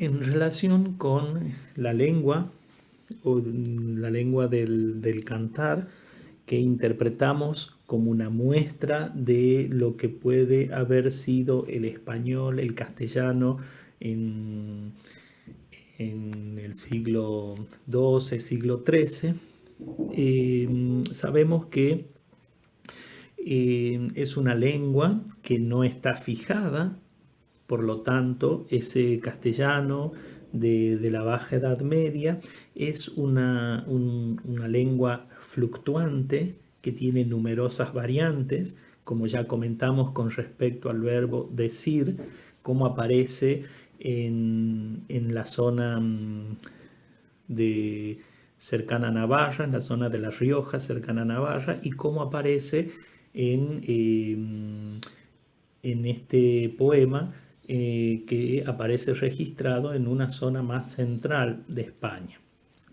En relación con la lengua o la lengua del cantar, que interpretamos como una muestra de lo que puede haber sido el español, el castellano en el siglo XII, siglo XIII, sabemos que es una lengua que no está fijada, por lo tanto, ese castellano de la Baja Edad Media es una lengua fluctuante que tiene numerosas variantes, como ya comentamos con respecto al verbo decir, cómo aparece en la zona de cercana a Navarra, en la zona de La Rioja, cercana a Navarra, y cómo aparece en este poema que aparece registrado en una zona más central de España.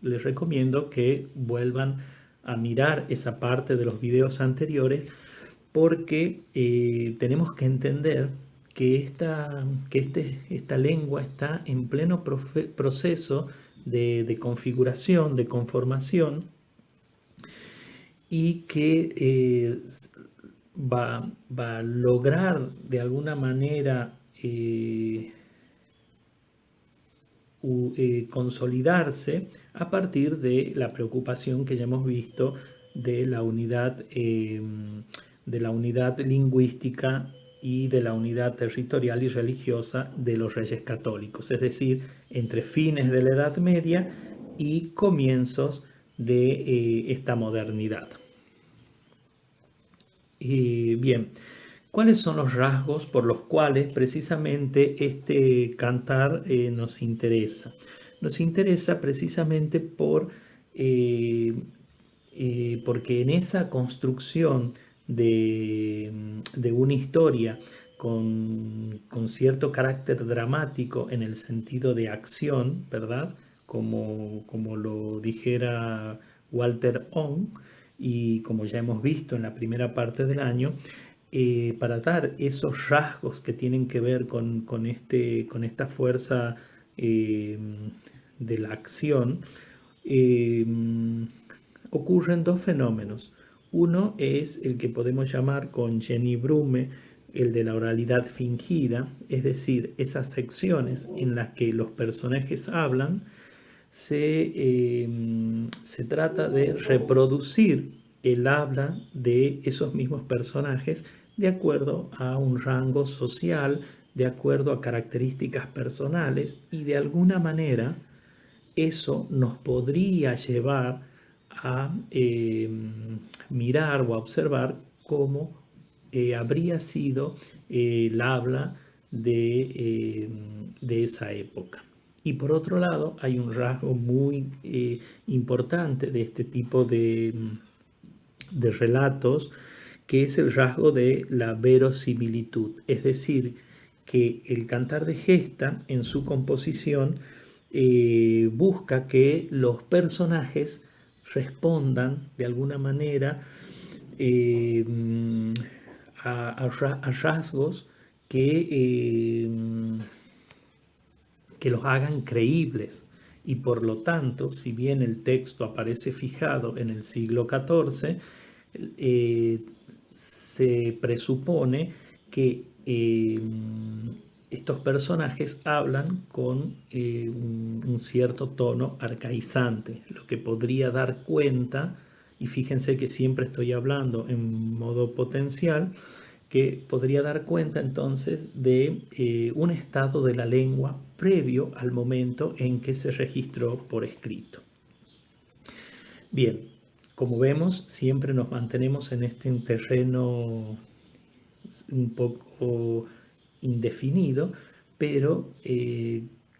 Les recomiendo que vuelvan a mirar esa parte de los videos anteriores porque tenemos que entender que esta lengua está en pleno proceso de configuración, de conformación, y que va a lograr de alguna manera consolidarse a partir de la preocupación que ya hemos visto de la unidad lingüística y de la unidad territorial y religiosa de los reyes católicos, es decir, entre fines de la Edad Media y comienzos de esta modernidad. Bien, ¿cuáles son los rasgos por los cuales precisamente este cantar nos interesa? Nos interesa precisamente porque en esa construcción de una historia con cierto carácter dramático en el sentido de acción, ¿verdad? Como lo dijera Walter Ong, y como ya hemos visto en la primera parte del año, para dar esos rasgos que tienen que ver con esta fuerza de la acción, ocurren dos fenómenos. Uno es el que podemos llamar con Jenny Brume el de la oralidad fingida, es decir, esas secciones en las que los personajes hablan, se trata de reproducir el habla de esos mismos personajes de acuerdo a un rango social, de acuerdo a características personales, y de alguna manera eso nos podría llevar a mirar o a observar cómo habría sido el habla de esa época. Y por otro lado, hay un rasgo muy importante de este tipo de relatos, que es el rasgo de la verosimilitud. Es decir, que el cantar de gesta en su composición busca que los personajes respondan de alguna manera a rasgos que los hagan creíbles. Y por lo tanto, si bien el texto aparece fijado en el siglo XIV, se presupone que estos personajes hablan con un cierto tono arcaizante, lo que podría dar cuenta, y fíjense que siempre estoy hablando en modo potencial, que podría dar cuenta entonces de un estado de la lengua previo al momento en que se registró por escrito. Bien, como vemos, siempre nos mantenemos en este terreno un poco indefinido, pero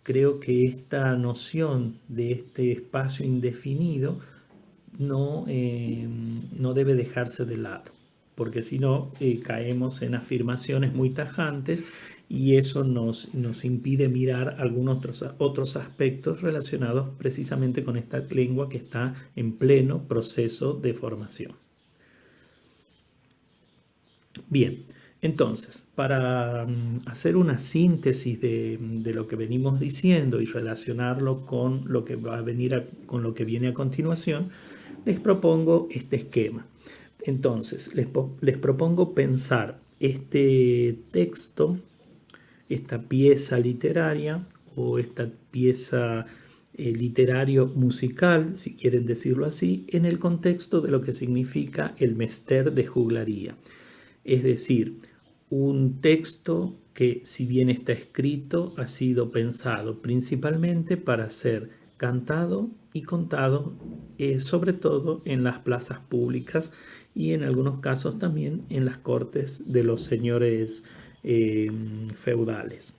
creo que esta noción de este espacio indefinido no debe dejarse de lado, porque si no caemos en afirmaciones muy tajantes y eso nos impide mirar algunos otros aspectos relacionados precisamente con esta lengua que está en pleno proceso de formación. Bien, Entonces, para hacer una síntesis de lo que venimos diciendo y relacionarlo con lo que va a venir con lo que viene a continuación, les propongo este esquema. Entonces, les propongo pensar este texto, esta pieza literaria o esta pieza literario-musical, si quieren decirlo así, en el contexto de lo que significa el mester de juglaría. Es decir, un texto que, si bien está escrito, ha sido pensado principalmente para ser cantado y contado, sobre todo en las plazas públicas y en algunos casos también en las cortes de los señores feudales.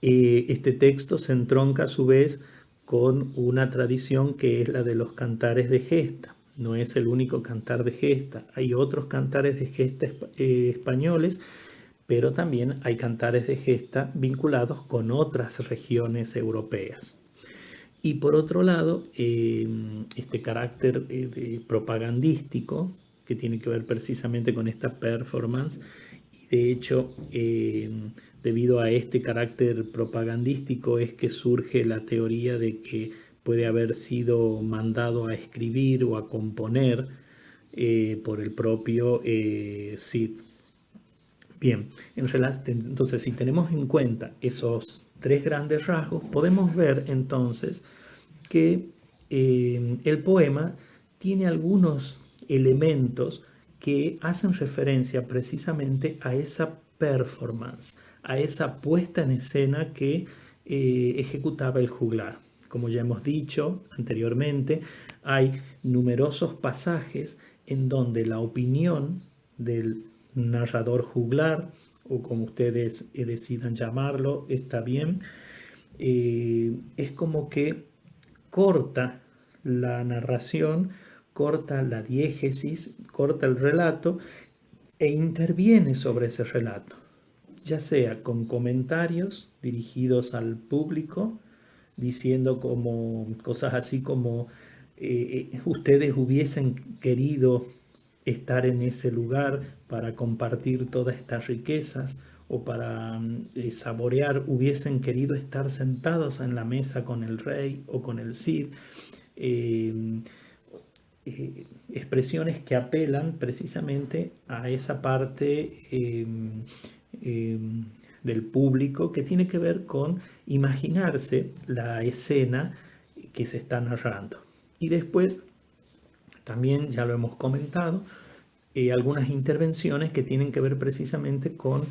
Este texto se entronca a su vez con una tradición que es la de los cantares de gesta. No es el único cantar de gesta, hay otros cantares de gesta españoles, pero también hay cantares de gesta vinculados con otras regiones europeas. Y por otro lado, este carácter propagandístico que tiene que ver precisamente con esta performance, y de hecho, debido a este carácter propagandístico es que surge la teoría de que puede haber sido mandado a escribir o a componer por el propio Cid. Bien, entonces si tenemos en cuenta esos tres grandes rasgos, podemos ver entonces que el poema tiene algunos elementos que hacen referencia precisamente a esa performance, a esa puesta en escena que ejecutaba el juglar. Como ya hemos dicho anteriormente, hay numerosos pasajes en donde la opinión del narrador juglar, o como ustedes decidan llamarlo, está bien, es como que corta la narración, corta la diégesis, corta el relato e interviene sobre ese relato, ya sea con comentarios dirigidos al público, diciendo como cosas así como ustedes hubiesen querido estar en ese lugar para compartir todas estas riquezas, o para saborear, hubiesen querido estar sentados en la mesa con el rey o con el Cid. Expresiones que apelan precisamente a esa parte del público que tiene que ver con imaginarse la escena que se está narrando. Y después, también ya lo hemos comentado, algunas intervenciones que tienen que ver precisamente con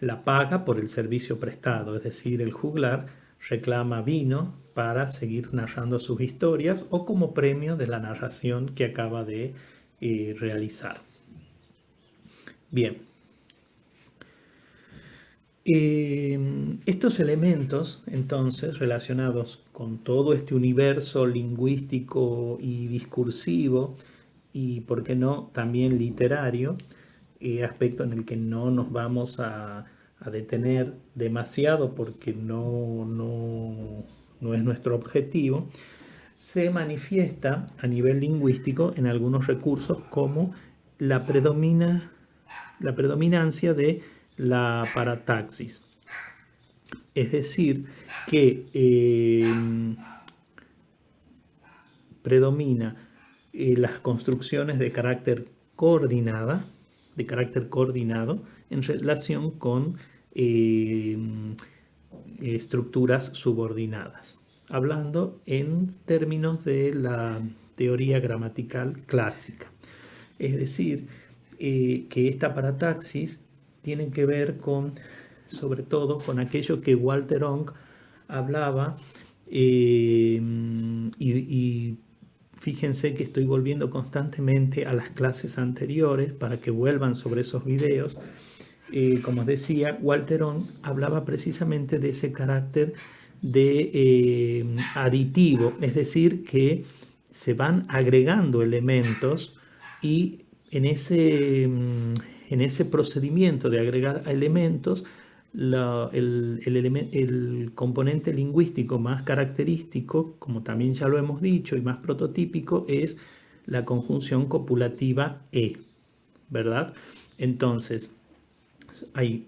la paga por el servicio prestado, es decir, el juglar reclama vino para seguir narrando sus historias o como premio de la narración que acaba de realizar. Bien. Estos elementos, entonces, relacionados con todo este universo lingüístico y discursivo, y, por qué no, también literario, aspecto en el que no nos vamos a detener demasiado porque no es nuestro objetivo, se manifiesta a nivel lingüístico en algunos recursos como la predominancia de la parataxis. Es decir, que predomina las construcciones de carácter coordinado en relación con estructuras subordinadas, hablando en términos de la teoría gramatical clásica. Es decir, que esta parataxis tiene que ver con, sobre todo, con aquello que Walter Ong hablaba, y fíjense que estoy volviendo constantemente a las clases anteriores para que vuelvan sobre esos videos. Como decía, Walter Ong hablaba precisamente de ese carácter de aditivo, es decir, que se van agregando elementos y en ese procedimiento de agregar elementos, el componente lingüístico más característico, como también ya lo hemos dicho, y más prototípico, es la conjunción copulativa e. ¿verdad? Entonces, hay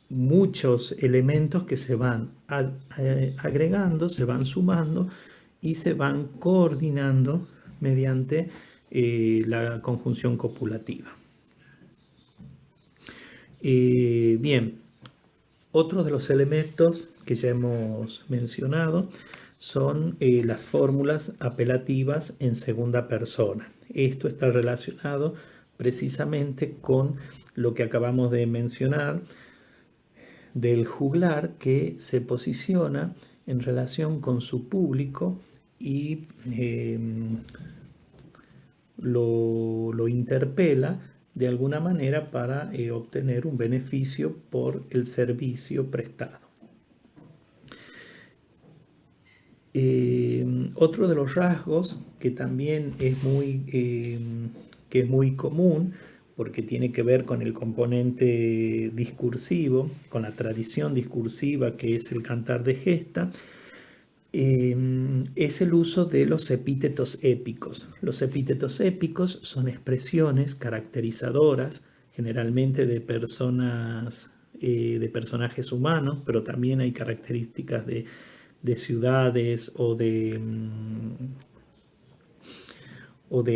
muchos elementos que se van agregando, se van sumando y se van coordinando mediante la conjunción copulativa. Bien, otro de los elementos que ya hemos mencionado son las fórmulas apelativas en segunda persona. Esto está relacionado precisamente con lo que acabamos de mencionar del juglar, que se posiciona en relación con su público y lo interpela de alguna manera para obtener un beneficio por el servicio prestado. Otro de los rasgos que también es muy común, porque tiene que ver con el componente discursivo, con la tradición discursiva que es el cantar de gesta, es el uso de los epítetos épicos. Los epítetos épicos son expresiones caracterizadoras, generalmente de personajes humanos, pero también hay características de ciudades o de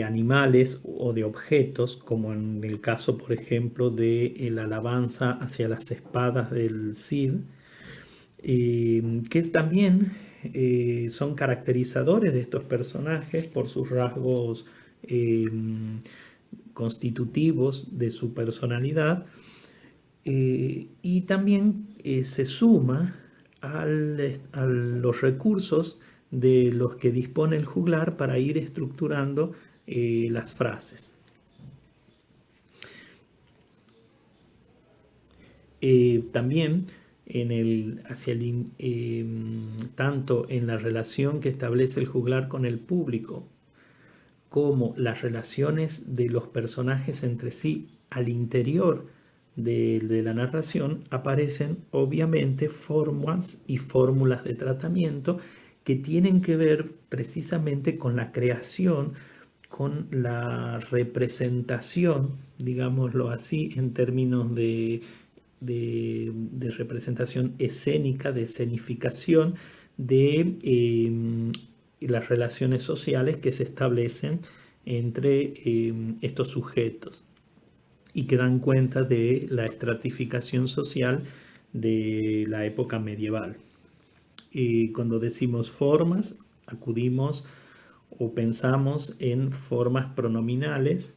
animales o de objetos, como en el caso, por ejemplo, de la alabanza hacia las espadas del Cid, que también son caracterizadores de estos personajes por sus rasgos constitutivos de su personalidad, y también se suma a los recursos de los que dispone el juglar para ir estructurando las frases. También tanto en la relación que establece el juglar con el público, como las relaciones de los personajes entre sí al interior de la narración, aparecen obviamente formas y fórmulas de tratamiento que tienen que ver precisamente con la creación, con la representación, digámoslo así, en términos de representación escénica, de escenificación de las relaciones sociales que se establecen entre estos sujetos y que dan cuenta de la estratificación social de la época medieval. Cuando decimos formas, acudimos o pensamos en formas pronominales,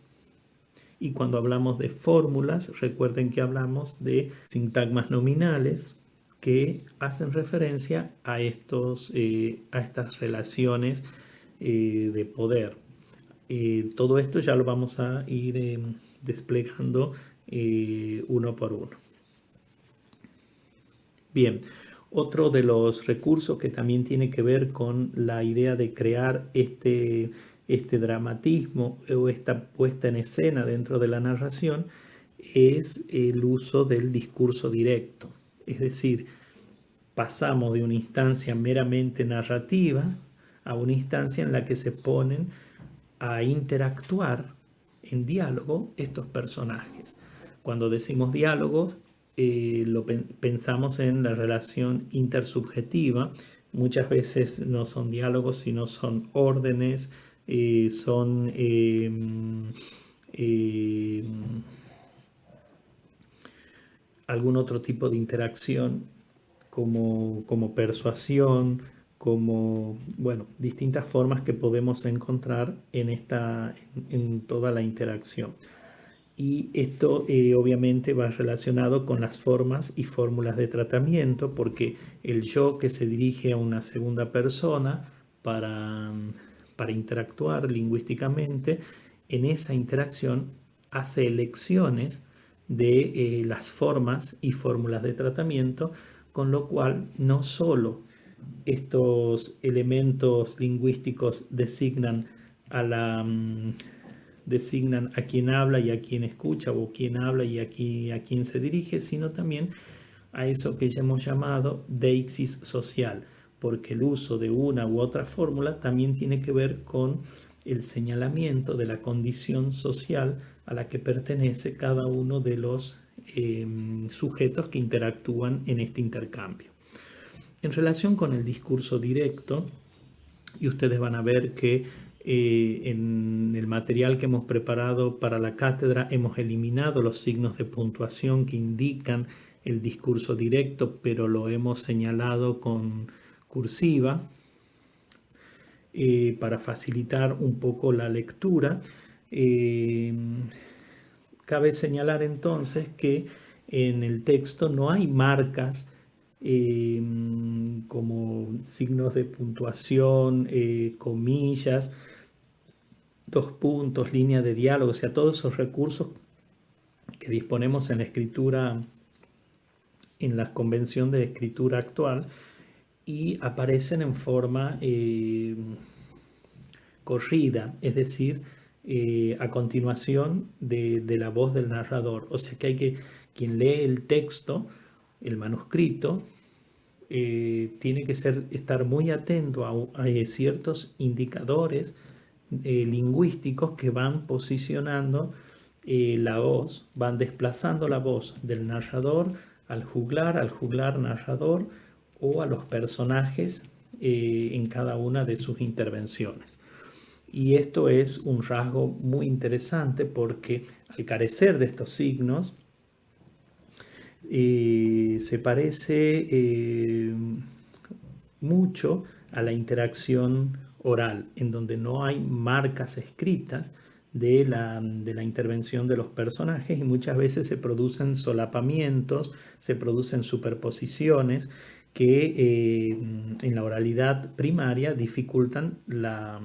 y cuando hablamos de fórmulas, recuerden que hablamos de sintagmas nominales que hacen referencia a estas relaciones de poder. Todo esto ya lo vamos a ir desplegando uno por uno. Bien, otro de los recursos que también tiene que ver con la idea de crear este dramatismo o esta puesta en escena dentro de la narración es el uso del discurso directo. Es decir, pasamos de una instancia meramente narrativa a una instancia en la que se ponen a interactuar en diálogo estos personajes. Cuando decimos diálogos, pensamos en la relación intersubjetiva. Muchas veces no son diálogos, sino son órdenes, son algún otro tipo de interacción como persuasión, como, bueno, distintas formas que podemos encontrar en toda la interacción. Y esto obviamente va relacionado con las formas y fórmulas de tratamiento, porque el yo que se dirige a una segunda persona para interactuar lingüísticamente, en esa interacción hace elecciones de las formas y fórmulas de tratamiento, con lo cual no solo estos elementos lingüísticos designan a quien habla y a quien escucha, o quien habla y a quien se dirige, sino también a eso que ya hemos llamado deixis social, porque el uso de una u otra fórmula también tiene que ver con el señalamiento de la condición social a la que pertenece cada uno de los sujetos que interactúan en este intercambio. En relación con el discurso directo, y ustedes van a ver que en el material que hemos preparado para la cátedra hemos eliminado los signos de puntuación que indican el discurso directo, pero lo hemos señalado con cursiva para facilitar un poco la lectura. Cabe señalar entonces que en el texto no hay marcas como signos de puntuación, comillas, dos puntos, línea de diálogo, o sea, todos esos recursos que disponemos en la escritura, en la convención de escritura actual, y aparecen en forma corrida, es decir, a continuación de la voz del narrador. O sea que quien lee el texto, el manuscrito, tiene que estar muy atento a ciertos indicadores lingüísticos que van posicionando la voz, van desplazando la voz del narrador al juglar narrador o a los personajes en cada una de sus intervenciones. Y esto es un rasgo muy interesante porque al carecer de estos signos, se parece mucho a la interacción oral, en donde no hay marcas escritas de la intervención de los personajes y muchas veces se producen solapamientos, se producen superposiciones que en la oralidad primaria dificultan la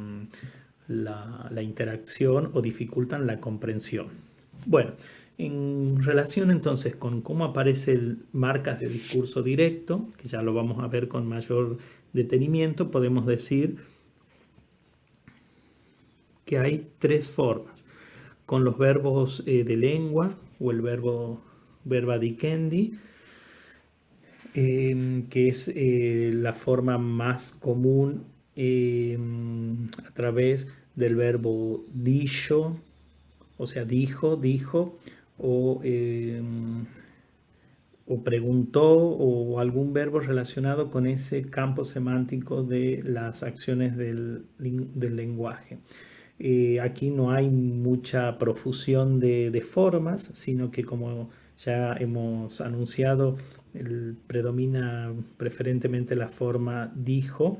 interacción o dificultan la comprensión. Bueno, en relación entonces con cómo aparecen marcas de discurso directo, que ya lo vamos a ver con mayor detenimiento, podemos decir que hay tres formas. Con los verbos de lengua o el verbo verba dicendi, que es la forma más común a través del verbo dicho, o sea, dijo, o preguntó, o algún verbo relacionado con ese campo semántico de las acciones del lenguaje. Aquí no hay mucha profusión de formas, sino que, como ya hemos anunciado, predomina preferentemente la forma dijo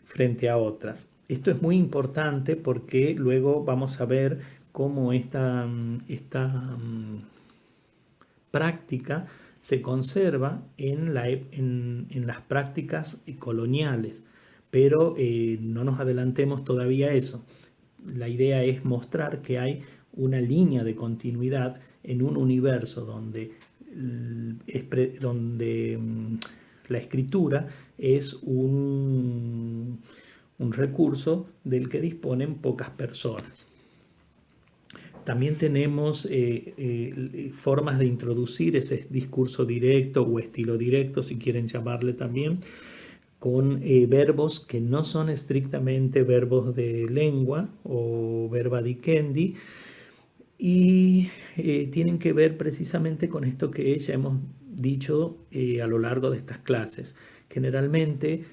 frente a otras. Esto es muy importante porque luego vamos a ver cómo esta práctica se conserva en las prácticas coloniales, pero no nos adelantemos todavía a eso. La idea es mostrar que hay una línea de continuidad en un universo donde la escritura es un recurso del que disponen pocas personas. También tenemos formas de introducir ese discurso directo o estilo directo, si quieren llamarle también, con verbos que no son estrictamente verbos de lengua o verba dicendi, y tienen que ver precisamente con esto que ya hemos dicho a lo largo de estas clases. Generalmente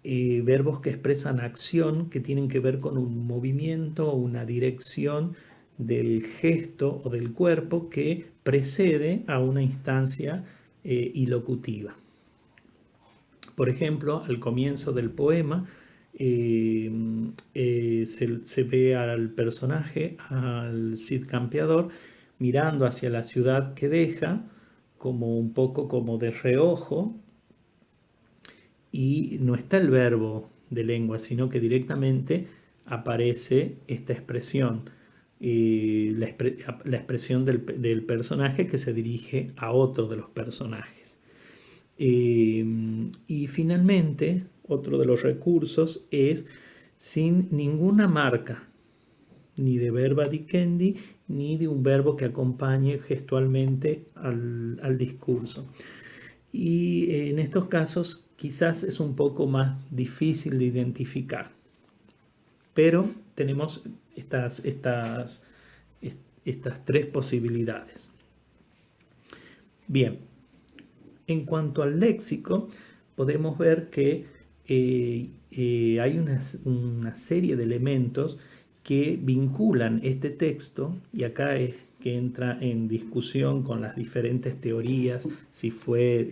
verbos que expresan acción, que tienen que ver con un movimiento o una dirección del gesto o del cuerpo que precede a una instancia ilocutiva. Por ejemplo, al comienzo del poema se ve al personaje, al Cid Campeador, mirando hacia la ciudad que deja, como un poco como de reojo, y no está el verbo de lengua, sino que directamente aparece esta expresión, la expresión del personaje que se dirige a otro de los personajes. Y finalmente, otro de los recursos es sin ninguna marca, ni de verba dicendi, ni de un verbo que acompañe gestualmente al discurso. Y en estos casos quizás es un poco más difícil de identificar, pero tenemos estas estas tres posibilidades. Bien, en cuanto al léxico, podemos ver que hay una serie de elementos que vinculan este texto, y acá es que entra en discusión con las diferentes teorías, si fue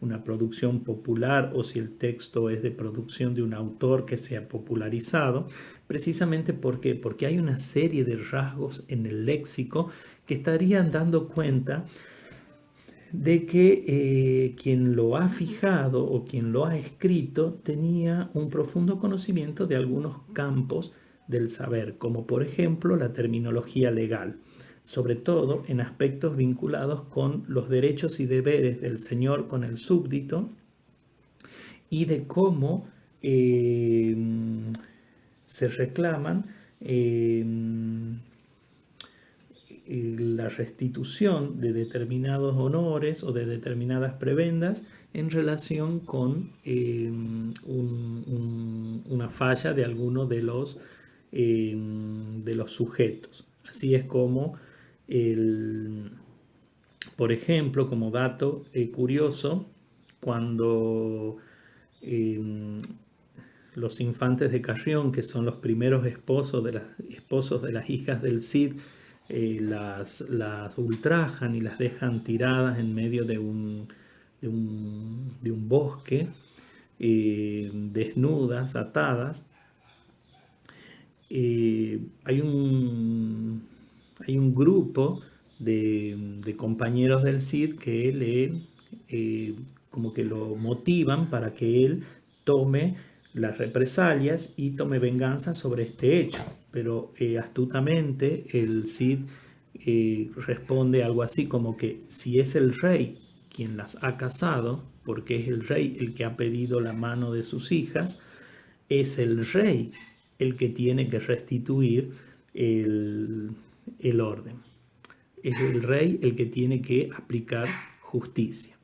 una producción popular o si el texto es de producción de un autor que se ha popularizado, precisamente porque hay una serie de rasgos en el léxico que estarían dando cuenta de que quien lo ha fijado o quien lo ha escrito tenía un profundo conocimiento de algunos campos del saber, como por ejemplo la terminología legal, sobre todo en aspectos vinculados con los derechos y deberes del señor con el súbdito y de cómo se reclaman la restitución de determinados honores o de determinadas prebendas en relación con una falla de alguno de los sujetos. Así es como, por ejemplo, como dato curioso, cuando los infantes de Carrión, que son los primeros esposos de las hijas del Cid, las ultrajan y las dejan tiradas en medio de un bosque, desnudas, atadas. Hay un grupo de compañeros del Cid que como que lo motivan para que él tome las represalias y tome venganza sobre este hecho. Pero astutamente el Cid responde algo así como que si es el rey quien las ha casado, porque es el rey el que ha pedido la mano de sus hijas, es el rey el que tiene que restituir el orden. Es el rey el que tiene que aplicar justicia.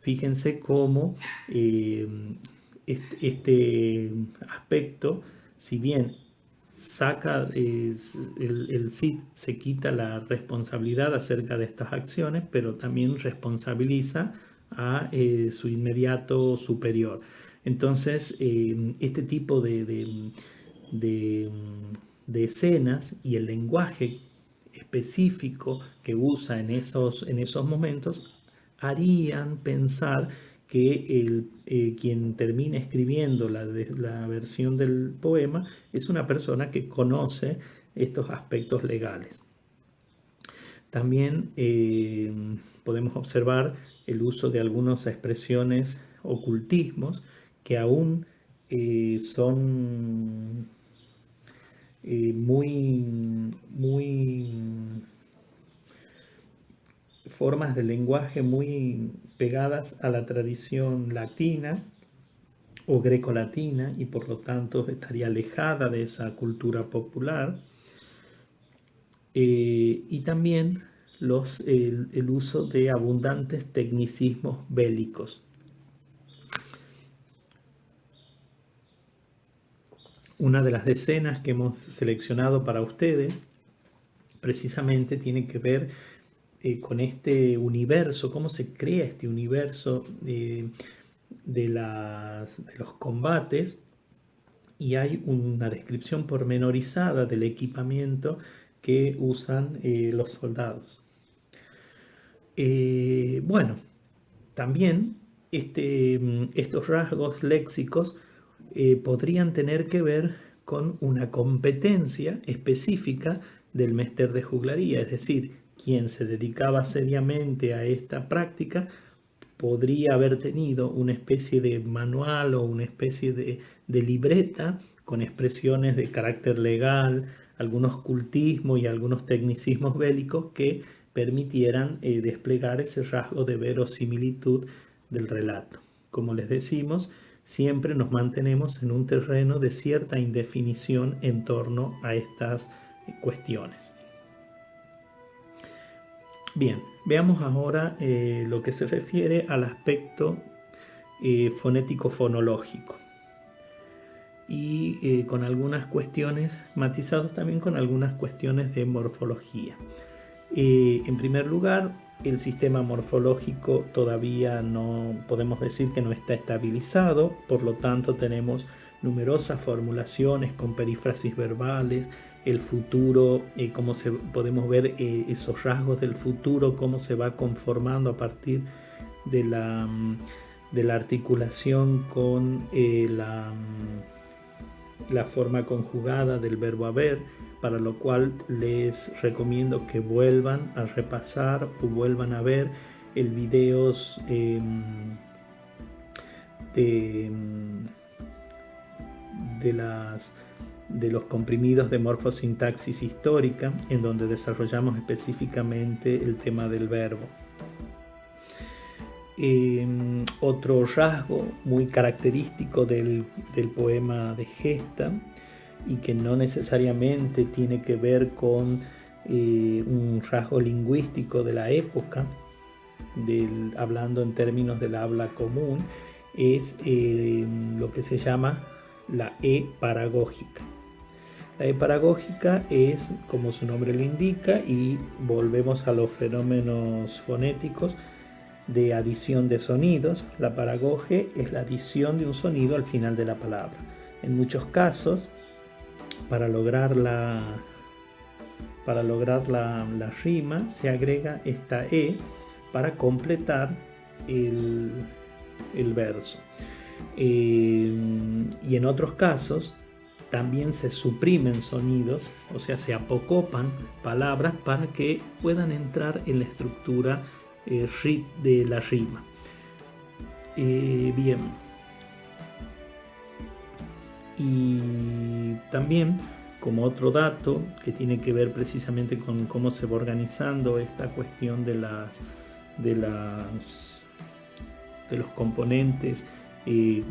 Fíjense cómo este aspecto, si bien saca el Cid se quita la responsabilidad acerca de estas acciones, pero también responsabiliza a su inmediato superior. Entonces, este tipo de escenas y el lenguaje específico que usa en esos momentos harían pensar que quien termina escribiendo la versión del poema es una persona que conoce estos aspectos legales. También podemos observar el uso de algunas expresiones ocultismos que aún son muy formas de lenguaje muy pegadas a la tradición latina o grecolatina y por lo tanto estaría alejada de esa cultura popular. Y también el uso de abundantes tecnicismos bélicos. Una de las decenas que hemos seleccionado para ustedes precisamente tiene que ver con este universo, cómo se crea este universo de los combates, y hay una descripción pormenorizada del equipamiento que usan los soldados. Bueno, también estos rasgos léxicos podrían tener que ver con una competencia específica del mester de juglaría, es decir, quien se dedicaba seriamente a esta práctica podría haber tenido una especie de manual o una especie de libreta con expresiones de carácter legal, algunos cultismos y algunos tecnicismos bélicos que permitieran desplegar ese rasgo de verosimilitud del relato. Como les decimos, siempre nos mantenemos en un terreno de cierta indefinición en torno a estas cuestiones. Bien, veamos ahora lo que se refiere al aspecto fonético-fonológico. y con algunas cuestiones, matizados también con algunas cuestiones de morfología. En primer lugar, el sistema morfológico todavía no podemos decir que no está estabilizado, por lo tanto tenemos numerosas formulaciones con perífrasis verbales, el futuro, podemos ver esos rasgos del futuro, cómo se va conformando a partir de la articulación con la forma conjugada del verbo haber, para lo cual les recomiendo que vuelvan a repasar o vuelvan a ver el video de los comprimidos de morfosintaxis histórica, en donde desarrollamos específicamente el tema del verbo. Otro rasgo muy característico del poema de Gesta, y que no necesariamente tiene que ver con un rasgo lingüístico de la época, hablando en términos del habla común, es lo que se llama la E paragógica. La E paragógica es, como su nombre lo indica, y volvemos a los fenómenos fonéticos de adición de sonidos. La paragoge es la adición de un sonido al final de la palabra. En muchos casos, para lograr la rima, se agrega esta E para completar el verso. Y en otros casos también se suprimen sonidos, o sea, se apocopan palabras para que puedan entrar en la estructura de la rima. Bien. Y también, como otro dato que tiene que ver precisamente con cómo se va organizando esta cuestión de los componentes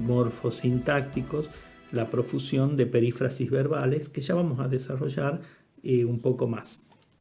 morfosintácticos, la profusión de perífrasis verbales, que ya vamos a desarrollar un poco más.